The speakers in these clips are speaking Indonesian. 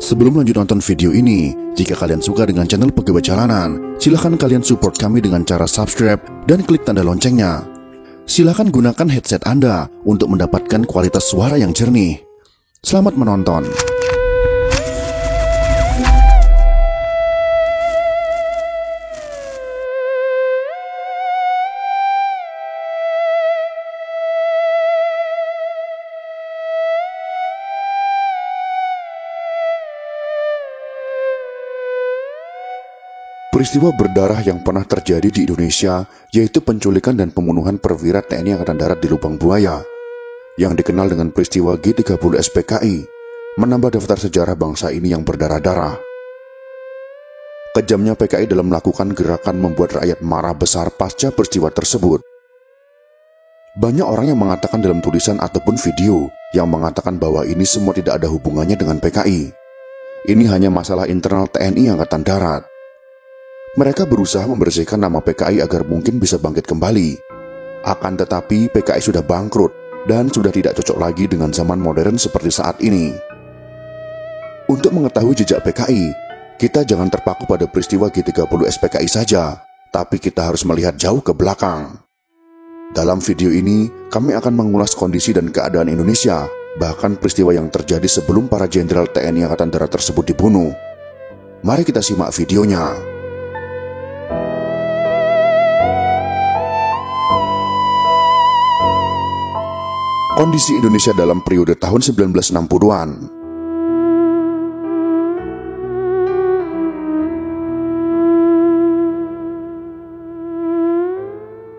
Sebelum lanjut nonton video ini, jika kalian suka dengan channel Pegawai Jalanan, silahkan kalian support kami dengan cara subscribe dan klik tanda loncengnya. Silahkan gunakan headset Anda untuk mendapatkan kualitas suara yang jernih. Selamat menonton. Peristiwa berdarah yang pernah terjadi di Indonesia yaitu penculikan dan pembunuhan perwira TNI Angkatan Darat di Lubang Buaya yang dikenal dengan peristiwa G30 SPKI, menambah daftar sejarah bangsa ini yang berdarah-darah. Kejamnya PKI dalam melakukan gerakan membuat rakyat marah besar pasca peristiwa tersebut. Banyak orang yang mengatakan dalam tulisan ataupun video yang mengatakan bahwa ini semua tidak ada hubungannya dengan PKI. Ini hanya masalah internal TNI Angkatan Darat. Mereka berusaha membersihkan nama PKI agar mungkin bisa bangkit kembali. Akan tetapi PKI sudah bangkrut dan sudah tidak cocok lagi dengan zaman modern seperti saat ini. Untuk mengetahui jejak PKI, kita jangan terpaku pada peristiwa G30 SPKI saja, tapi kita harus melihat jauh ke belakang. Dalam video ini, kami akan mengulas kondisi dan keadaan Indonesia, bahkan peristiwa yang terjadi sebelum para jenderal TNI Angkatan Darat tersebut dibunuh. Mari kita simak videonya. Kondisi Indonesia dalam periode tahun 1960-an.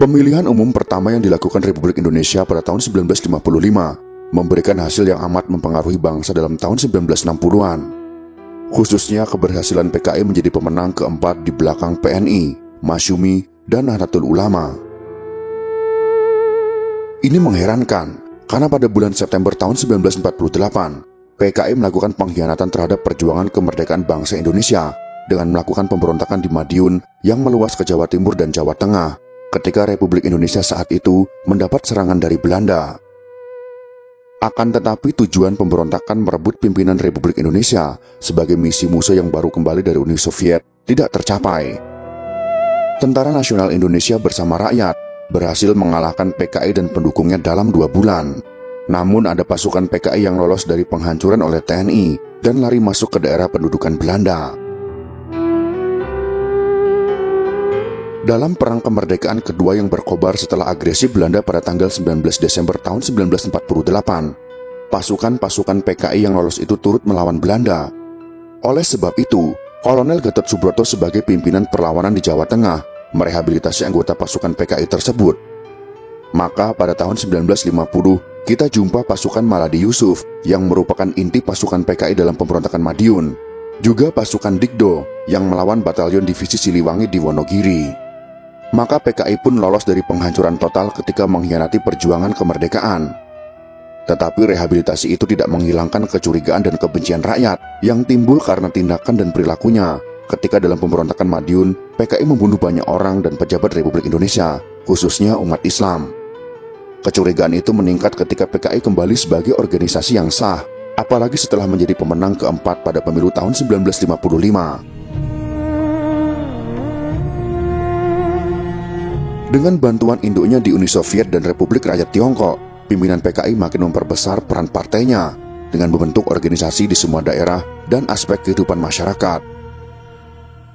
Pemilihan umum pertama yang dilakukan Republik Indonesia pada tahun 1955 memberikan hasil yang amat mempengaruhi bangsa dalam tahun 1960-an. Khususnya keberhasilan PKI menjadi pemenang keempat di belakang PNI, Masyumi, dan Nahdlatul Ulama. Ini mengherankan, karena pada bulan September tahun 1948, PKI melakukan pengkhianatan terhadap perjuangan kemerdekaan bangsa Indonesia dengan melakukan pemberontakan di Madiun yang meluas ke Jawa Timur dan Jawa Tengah ketika Republik Indonesia saat itu mendapat serangan dari Belanda. Akan tetapi tujuan pemberontakan merebut pimpinan Republik Indonesia sebagai misi musuh yang baru kembali dari Uni Soviet tidak tercapai. Tentara Nasional Indonesia bersama rakyat berhasil mengalahkan PKI dan pendukungnya dalam 2 bulan. Namun ada pasukan PKI yang lolos dari penghancuran oleh TNI dan lari masuk ke daerah pendudukan Belanda. Dalam perang kemerdekaan kedua yang berkobar setelah agresi Belanda pada tanggal 19 Desember tahun 1948, pasukan-pasukan PKI yang lolos itu turut melawan Belanda. Oleh sebab itu, Kolonel Gatot Subroto sebagai pimpinan perlawanan di Jawa Tengah merehabilitasi anggota pasukan PKI tersebut. Maka pada tahun 1950 kita jumpa pasukan Maladi Yusuf yang merupakan inti pasukan PKI dalam pemberontakan Madiun, juga pasukan Dikdo yang melawan batalion divisi Siliwangi di Wonogiri. Maka PKI pun lolos dari penghancuran total ketika mengkhianati perjuangan kemerdekaan. Tetapi rehabilitasi itu tidak menghilangkan kecurigaan dan kebencian rakyat yang timbul karena tindakan dan perilakunya ketika dalam pemberontakan Madiun, PKI membunuh banyak orang dan pejabat Republik Indonesia, khususnya umat Islam. Kecurigaan itu meningkat ketika PKI kembali sebagai organisasi yang sah, apalagi setelah menjadi pemenang keempat pada pemilu tahun 1955. Dengan bantuan induknya di Uni Soviet dan Republik Rakyat Tiongkok, pimpinan PKI makin memperbesar peran partainya dengan membentuk organisasi di semua daerah dan aspek kehidupan masyarakat.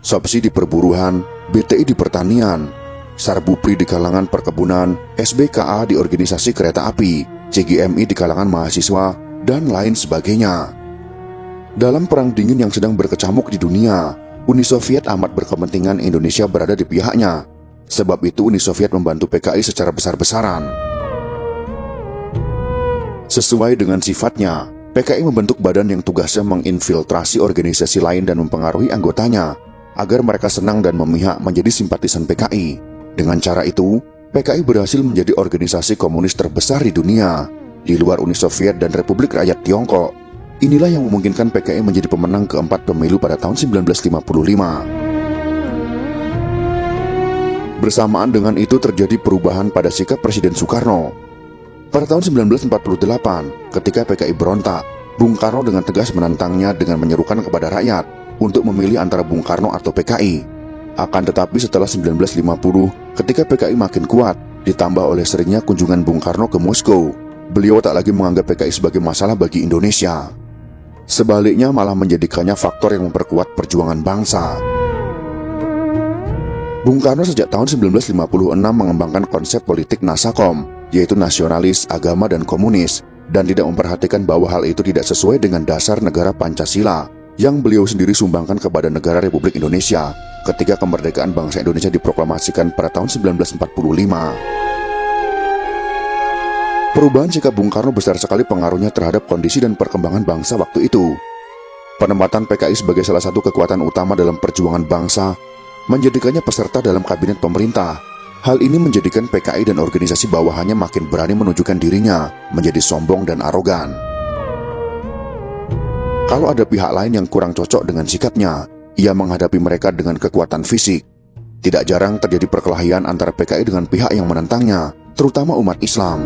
Sopsi di perburuan, BTI di pertanian, Sarbupri di kalangan perkebunan, SBKA di organisasi kereta api, CGMI di kalangan mahasiswa, dan lain sebagainya. Dalam perang dingin yang sedang berkecamuk di dunia, Uni Soviet amat berkepentingan Indonesia berada di pihaknya. Sebab itu Uni Soviet membantu PKI secara besar-besaran. Sesuai dengan sifatnya, PKI membentuk badan yang tugasnya menginfiltrasi organisasi lain dan mempengaruhi anggotanya agar mereka senang dan memihak menjadi simpatisan PKI. Dengan cara itu, PKI berhasil menjadi organisasi komunis terbesar di dunia, di luar Uni Soviet dan Republik Rakyat Tiongkok. Inilah yang memungkinkan PKI menjadi pemenang keempat pemilu pada tahun 1955. Bersamaan dengan itu terjadi perubahan pada sikap Presiden Soekarno. Pada tahun 1948, ketika PKI berontak, Bung Karno dengan tegas menantangnya dengan menyerukan kepada rakyat untuk memilih antara Bung Karno atau PKI. Akan tetapi setelah 1950, ketika PKI makin kuat, ditambah oleh seringnya kunjungan Bung Karno ke Moskow, beliau tak lagi menganggap PKI sebagai masalah bagi Indonesia. Sebaliknya malah menjadikannya faktor yang memperkuat perjuangan bangsa. Bung Karno sejak tahun 1956 mengembangkan konsep politik Nasakom, yaitu nasionalis, agama, dan komunis, dan tidak memperhatikan bahwa hal itu tidak sesuai dengan dasar negara Pancasila yang beliau sendiri sumbangkan kepada negara Republik Indonesia ketika kemerdekaan bangsa Indonesia diproklamasikan pada tahun 1945. Perubahan sikap Bung Karno besar sekali pengaruhnya terhadap kondisi dan perkembangan bangsa waktu itu. Penempatan PKI sebagai salah satu kekuatan utama dalam perjuangan bangsa menjadikannya peserta dalam kabinet pemerintah. Hal ini menjadikan PKI dan organisasi bawahannya makin berani menunjukkan dirinya menjadi sombong dan arogan. Kalau ada pihak lain yang kurang cocok dengan sikapnya, ia menghadapi mereka dengan kekuatan fisik. Tidak jarang terjadi perkelahian antara PKI dengan pihak yang menentangnya, terutama umat Islam.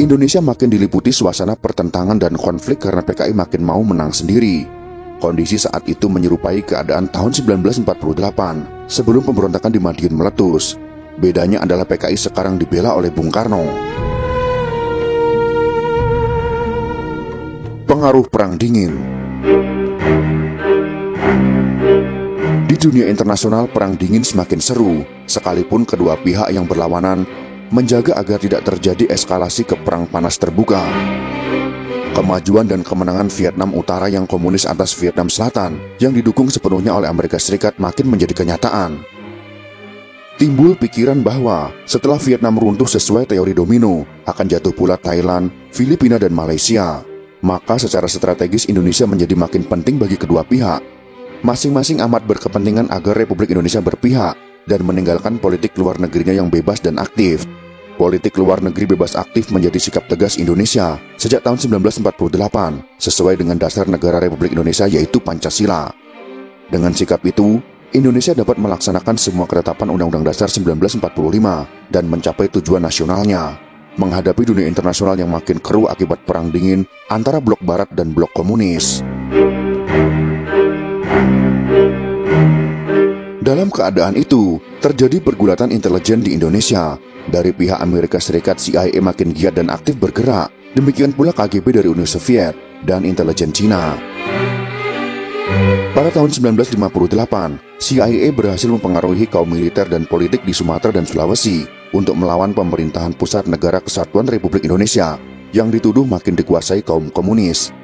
Indonesia makin diliputi suasana pertentangan dan konflik karena PKI makin mau menang sendiri. Kondisi saat itu menyerupai keadaan tahun 1948 sebelum pemberontakan di Madiun meletus. Bedanya adalah PKI sekarang dibela oleh Bung Karno. Pengaruh Perang Dingin. Di dunia internasional, Perang Dingin semakin seru, sekalipun kedua pihak yang berlawanan menjaga agar tidak terjadi eskalasi ke perang panas terbuka. Kemajuan dan kemenangan Vietnam Utara yang komunis atas Vietnam Selatan yang didukung sepenuhnya oleh Amerika Serikat makin menjadi kenyataan. Timbul pikiran bahwa setelah Vietnam runtuh sesuai teori domino, akan jatuh pula Thailand, Filipina, dan Malaysia. Maka secara strategis Indonesia menjadi makin penting bagi kedua pihak. Masing-masing amat berkepentingan agar Republik Indonesia berpihak dan meninggalkan politik luar negerinya yang bebas dan aktif. Politik luar negeri bebas aktif menjadi sikap tegas Indonesia sejak tahun 1948 sesuai dengan dasar negara Republik Indonesia yaitu Pancasila. Dengan sikap itu, Indonesia dapat melaksanakan semua ketetapan Undang-Undang Dasar 1945 dan mencapai tujuan nasionalnya, menghadapi dunia internasional yang makin keruh akibat Perang Dingin antara blok Barat dan blok komunis. Dalam keadaan itu, terjadi pergulatan intelijen di Indonesia. Dari pihak Amerika Serikat, CIA makin giat dan aktif bergerak. Demikian pula KGB dari Uni Soviet dan intelijen Cina. Pada tahun 1958, CIA berhasil mempengaruhi kaum militer dan politik di Sumatera dan Sulawesi untuk melawan pemerintahan pusat Negara Kesatuan Republik Indonesia yang dituduh makin dikuasai kaum komunis.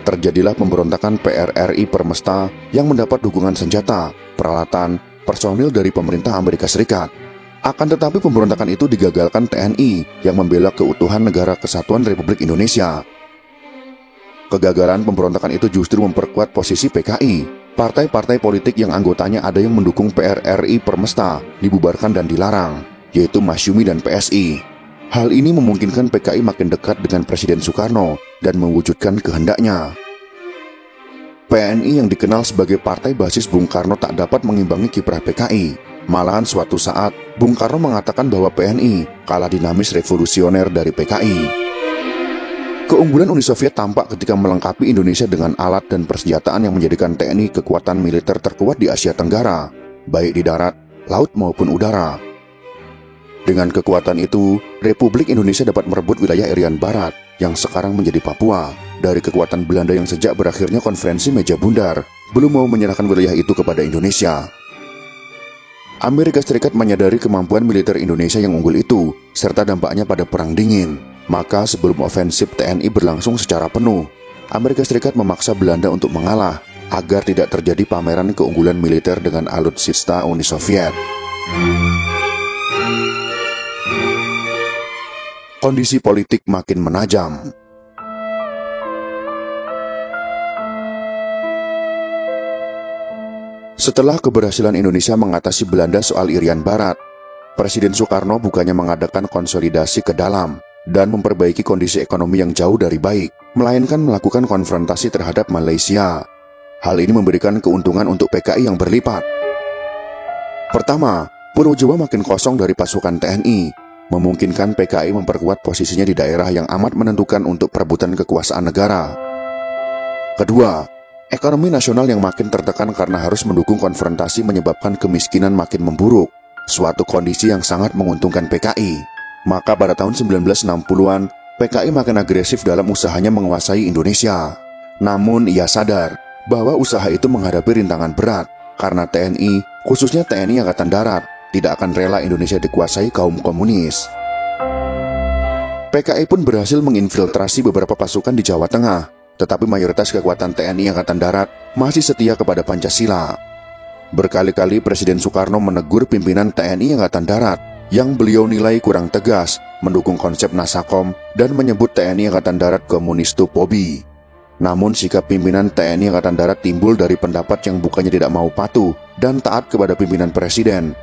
Terjadilah pemberontakan PRRI Permesta yang mendapat dukungan senjata, peralatan, personil dari pemerintah Amerika Serikat. Akan tetapi pemberontakan itu digagalkan TNI yang membela keutuhan Negara Kesatuan Republik Indonesia. Kegagalan pemberontakan itu justru memperkuat posisi PKI. Partai-partai politik yang anggotanya ada yang mendukung PRRI Permesta dibubarkan dan dilarang, yaitu Masyumi dan PSI. Hal ini memungkinkan PKI makin dekat dengan Presiden Soekarno dan mewujudkan kehendaknya. PNI yang dikenal sebagai partai basis Bung Karno tak dapat mengimbangi kiprah PKI. Malahan suatu saat, Bung Karno mengatakan bahwa PNI kalah dinamis revolusioner dari PKI. Keunggulan Uni Soviet tampak ketika melengkapi Indonesia dengan alat dan persenjataan yang menjadikan TNI kekuatan militer terkuat di Asia Tenggara, baik di darat, laut maupun udara. Dengan kekuatan itu, Republik Indonesia dapat merebut wilayah Irian Barat yang sekarang menjadi Papua dari kekuatan Belanda yang sejak berakhirnya konferensi Meja Bundar belum mau menyerahkan wilayah itu kepada Indonesia. Amerika Serikat menyadari kemampuan militer Indonesia yang unggul itu, serta dampaknya pada Perang Dingin. Maka sebelum ofensif TNI berlangsung secara penuh, Amerika Serikat memaksa Belanda untuk mengalah, agar tidak terjadi pameran keunggulan militer dengan alutsista Uni Soviet. Kondisi politik makin menajam. Setelah keberhasilan Indonesia mengatasi Belanda soal Irian Barat, Presiden Soekarno bukannya mengadakan konsolidasi ke dalam dan memperbaiki kondisi ekonomi yang jauh dari baik, melainkan melakukan konfrontasi terhadap Malaysia. Hal ini memberikan keuntungan untuk PKI yang berlipat. Pertama, Pulau Jawa makin kosong dari pasukan TNI. memungkinkan PKI memperkuat posisinya di daerah yang amat menentukan untuk perebutan kekuasaan negara. Kedua, ekonomi nasional yang makin tertekan karena harus mendukung konfrontasi menyebabkan kemiskinan makin memburuk, suatu kondisi yang sangat menguntungkan PKI. Maka pada tahun 1960-an, PKI makin agresif dalam usahanya menguasai Indonesia. Namun ia sadar bahwa usaha itu menghadapi rintangan berat karena TNI, khususnya TNI Angkatan Darat, tidak akan rela Indonesia dikuasai kaum komunis. PKI pun berhasil menginfiltrasi beberapa pasukan di Jawa Tengah, tetapi mayoritas kekuatan TNI Angkatan Darat masih setia kepada Pancasila. Berkali-kali Presiden Soekarno menegur pimpinan TNI Angkatan Darat yang beliau nilai kurang tegas, mendukung konsep Nasakom, dan menyebut TNI Angkatan Darat komunistu Pobi. Namun sikap pimpinan TNI Angkatan Darat timbul dari pendapat yang bukannya tidak mau patuh dan taat kepada pimpinan Presiden.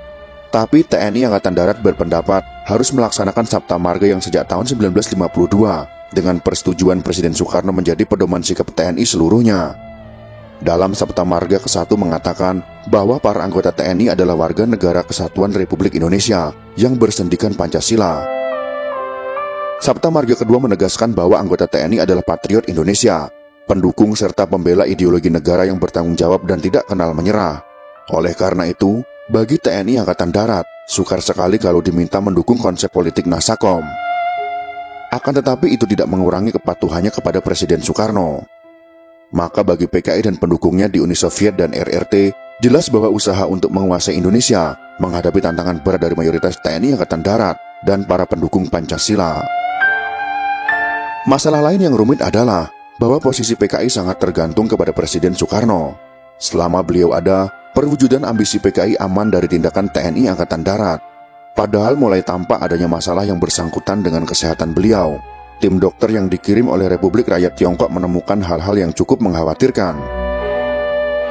Tapi TNI Angkatan Darat berpendapat harus melaksanakan Sabta Marga yang sejak tahun 1952 dengan persetujuan Presiden Soekarno menjadi pedoman sikap TNI seluruhnya. Dalam Sabta Marga ke-1 mengatakan bahwa para anggota TNI adalah warga negara Kesatuan Republik Indonesia yang bersendikan Pancasila. Sabta Marga kedua menegaskan bahwa anggota TNI adalah patriot Indonesia, pendukung serta pembela ideologi negara yang bertanggung jawab dan tidak kenal menyerah. Oleh karena itu, bagi TNI Angkatan Darat, sukar sekali kalau diminta mendukung konsep politik Nasakom. Akan tetapi itu tidak mengurangi kepatuhannya kepada Presiden Soekarno. Maka bagi PKI dan pendukungnya di Uni Soviet dan RRT, jelas bahwa usaha untuk menguasai Indonesia menghadapi tantangan berat dari mayoritas TNI Angkatan Darat dan para pendukung Pancasila. Masalah lain yang rumit adalah bahwa posisi PKI sangat tergantung kepada Presiden Soekarno. Selama beliau ada, perwujudan ambisi PKI aman dari tindakan TNI Angkatan Darat. Padahal mulai tampak adanya masalah yang bersangkutan dengan kesehatan beliau. Tim dokter yang dikirim oleh Republik Rakyat Tiongkok menemukan hal-hal yang cukup mengkhawatirkan.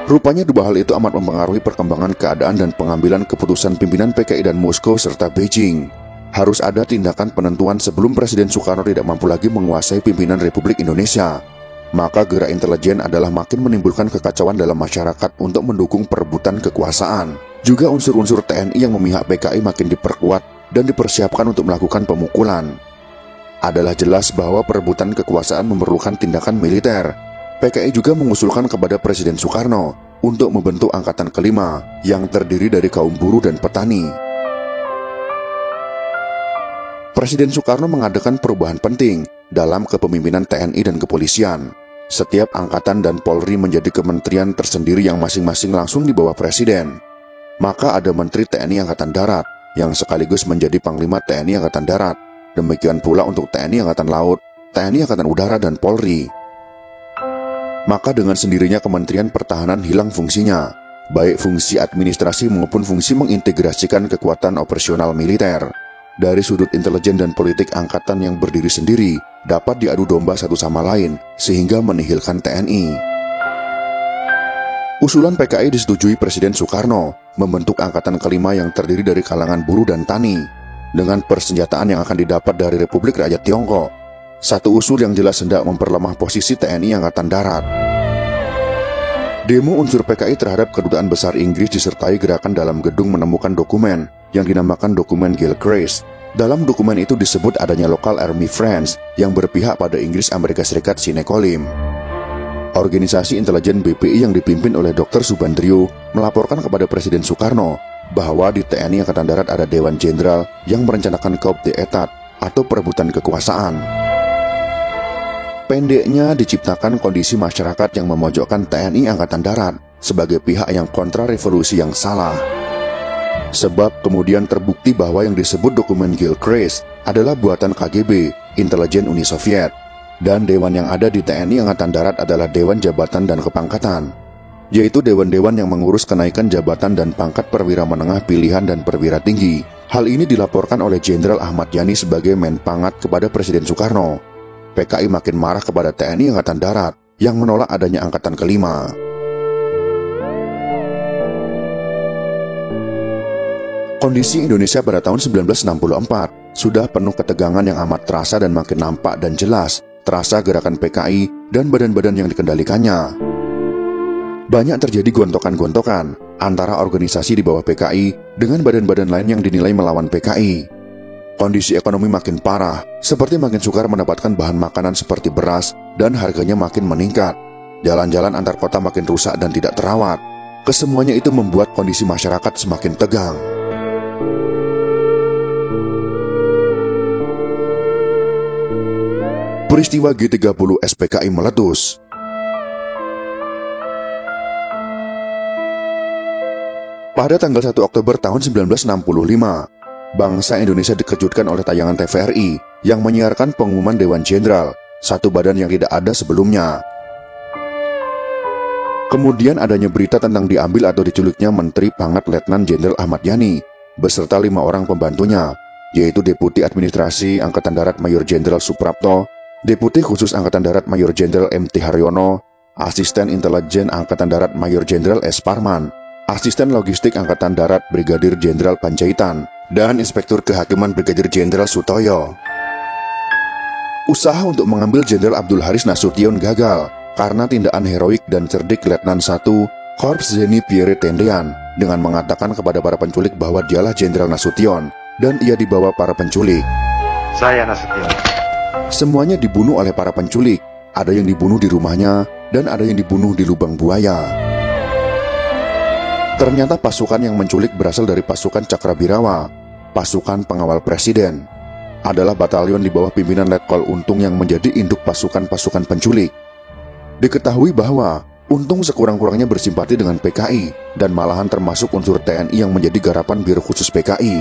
Rupanya dua hal itu amat mempengaruhi perkembangan keadaan dan pengambilan keputusan pimpinan PKI dan Moskow serta Beijing. Harus ada tindakan penentuan sebelum Presiden Soekarno tidak mampu lagi menguasai pimpinan Republik Indonesia. Maka gerak intelijen adalah makin menimbulkan kekacauan dalam masyarakat untuk mendukung perebutan kekuasaan. Juga unsur-unsur TNI yang memihak PKI makin diperkuat dan dipersiapkan untuk melakukan pemukulan. Adalah jelas bahwa perebutan kekuasaan memerlukan tindakan militer. PKI juga mengusulkan kepada Presiden Soekarno untuk membentuk Angkatan Kelima yang terdiri dari kaum buruh dan petani. Presiden Soekarno mengadakan perubahan penting dalam kepemimpinan TNI dan kepolisian. Setiap angkatan dan Polri menjadi kementerian tersendiri yang masing-masing langsung di bawah Presiden. Maka ada Menteri TNI Angkatan Darat yang sekaligus menjadi Panglima TNI Angkatan Darat. Demikian pula untuk TNI Angkatan Laut, TNI Angkatan Udara, dan Polri. Maka dengan sendirinya Kementerian Pertahanan hilang fungsinya, baik fungsi administrasi maupun fungsi mengintegrasikan kekuatan operasional militer. Dari sudut intelijen dan politik angkatan yang berdiri sendiri dapat diadu domba satu sama lain sehingga menihilkan TNI. Usulan PKI disetujui Presiden Soekarno membentuk Angkatan Kelima yang terdiri dari kalangan buruh dan tani dengan persenjataan yang akan didapat dari Republik Rakyat Tiongkok. Satu usul yang jelas hendak memperlemah posisi TNI Angkatan Darat. Demo unsur PKI terhadap Kedutaan Besar Inggris disertai gerakan dalam gedung menemukan dokumen yang dinamakan dokumen Gilchrist. Dalam dokumen itu disebut adanya Local Army Friends yang berpihak pada Inggris Amerika Serikat sine Kolim. Organisasi intelijen BPI yang dipimpin oleh Dr. Subandrio melaporkan kepada Presiden Soekarno bahwa di TNI Angkatan Darat ada Dewan Jenderal yang merencanakan coup d'etat atau perebutan kekuasaan. Pendeknya diciptakan kondisi masyarakat yang memojokkan TNI Angkatan Darat sebagai pihak yang kontra revolusi yang salah. Sebab kemudian terbukti bahwa yang disebut dokumen Gilchrist adalah buatan KGB, intelijen Uni Soviet, dan dewan yang ada di TNI Angkatan Darat adalah Dewan Jabatan dan Kepangkatan, yaitu dewan-dewan yang mengurus kenaikan jabatan dan pangkat perwira menengah pilihan dan perwira tinggi. Hal ini dilaporkan oleh Jenderal Ahmad Yani sebagai Menpangat kepada Presiden Soekarno. PKI makin marah kepada TNI Angkatan Darat yang menolak adanya Angkatan Kelima. Kondisi Indonesia pada tahun 1964 sudah penuh ketegangan yang amat terasa dan makin nampak dan jelas terasa gerakan PKI dan badan-badan yang dikendalikannya. Banyak terjadi gontokan-gontokan antara organisasi di bawah PKI dengan badan-badan lain yang dinilai melawan PKI. Kondisi ekonomi makin parah, seperti makin sukar mendapatkan bahan makanan seperti beras dan harganya makin meningkat. Jalan-jalan antar kota makin rusak dan tidak terawat. Kesemuanya itu membuat kondisi masyarakat semakin tegang. Peristiwa G30 SPKI meletus. Pada tanggal 1 Oktober tahun 1965, bangsa Indonesia dikejutkan oleh tayangan TVRI yang menyiarkan pengumuman Dewan Jenderal, satu badan yang tidak ada sebelumnya. Kemudian adanya berita tentang diambil atau diculiknya Menteri Pangkat Letnan Jenderal Ahmad Yani beserta 5 orang pembantunya, yaitu Deputi Administrasi Angkatan Darat Mayor Jenderal Suprapto, Deputi Khusus Angkatan Darat Mayor Jenderal M.T. Haryono, Asisten Intelijen Angkatan Darat Mayor Jenderal S. Parman, Asisten Logistik Angkatan Darat Brigadir Jenderal Panjaitan, dan Inspektur Kehakiman Brigadir Jenderal Sutoyo. Usaha untuk mengambil Jenderal Abdul Haris Nasution gagal karena tindakan heroik dan cerdik Letnan 1 Korps Zeni Pierre Tendean dengan mengatakan kepada para penculik bahwa dialah Jenderal Nasution dan ia dibawa para penculik. Saya Nasution. Semuanya dibunuh oleh para penculik, ada yang dibunuh di rumahnya dan ada yang dibunuh di lubang buaya. Ternyata pasukan yang menculik berasal dari pasukan Cakrabirawa, pasukan pengawal presiden. Adalah batalion di bawah pimpinan Letkol Untung yang menjadi induk pasukan-pasukan penculik. Diketahui bahwa Untung sekurang-kurangnya bersimpati dengan PKI dan malahan termasuk unsur TNI yang menjadi garapan Biro Khusus PKI.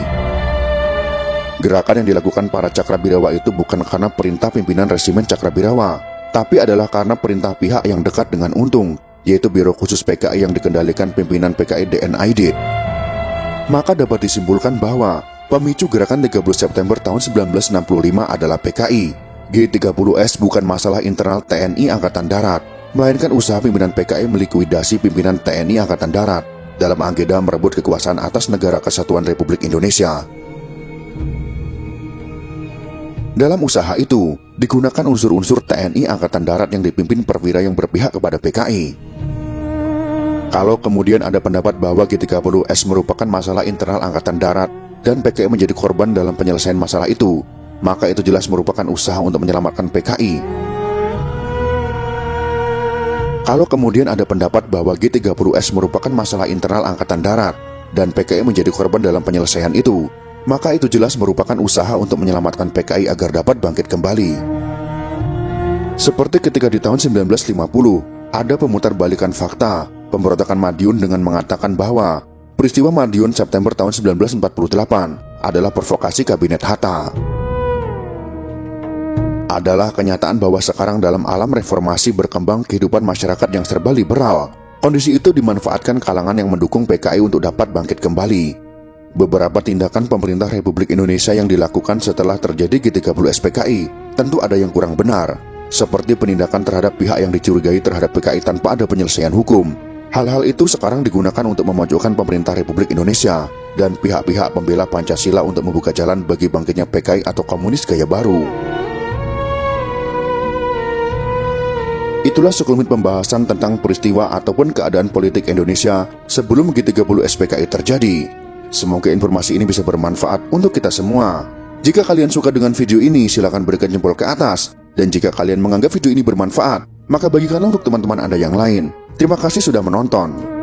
Gerakan yang dilakukan para Cakrabirawa itu bukan karena perintah pimpinan Resimen Cakrabirawa, tapi adalah karena perintah pihak yang dekat dengan Untung, yaitu Biro Khusus PKI yang dikendalikan pimpinan PKI DN Aidit. Maka dapat disimpulkan bahwa pemicu gerakan 30 September tahun 1965 adalah PKI. G30S bukan masalah internal TNI Angkatan Darat, melainkan usaha pimpinan PKI melikuidasi pimpinan TNI Angkatan Darat dalam agenda merebut kekuasaan atas Negara Kesatuan Republik Indonesia. Dalam usaha itu, digunakan unsur-unsur TNI Angkatan Darat yang dipimpin perwira yang berpihak kepada PKI. Kalau kemudian ada pendapat bahwa G30S merupakan masalah internal Angkatan Darat dan PKI menjadi korban dalam penyelesaian masalah itu, maka itu jelas merupakan usaha untuk menyelamatkan PKI. Kalau kemudian ada pendapat bahwa G30S merupakan masalah internal Angkatan Darat dan PKI menjadi korban dalam penyelesaian itu, maka itu jelas merupakan usaha untuk menyelamatkan PKI agar dapat bangkit kembali. Seperti ketika di tahun 1950, ada pemutarbalikan fakta pemberontakan Madiun dengan mengatakan bahwa peristiwa Madiun September tahun 1948 adalah provokasi Kabinet Hatta. Adalah kenyataan bahwa sekarang dalam alam reformasi berkembang kehidupan masyarakat yang serba liberal. Kondisi itu dimanfaatkan kalangan yang mendukung PKI untuk dapat bangkit kembali. Beberapa tindakan pemerintah Republik Indonesia yang dilakukan setelah terjadi G30 SPKI tentu ada yang kurang benar, seperti penindakan terhadap pihak yang dicurigai terhadap PKI tanpa ada penyelesaian hukum. Hal-hal itu sekarang digunakan untuk memojokkan pemerintah Republik Indonesia dan pihak-pihak pembela Pancasila untuk membuka jalan bagi bangkitnya PKI atau komunis gaya baru. Itulah sekelumit pembahasan tentang peristiwa ataupun keadaan politik Indonesia sebelum G30 SPKI terjadi. Semoga informasi ini bisa bermanfaat untuk kita semua. Jika kalian suka dengan video ini, silakan berikan jempol ke atas. Dan jika kalian menganggap video ini bermanfaat, maka bagikanlah untuk teman-teman Anda yang lain. Terima kasih sudah menonton.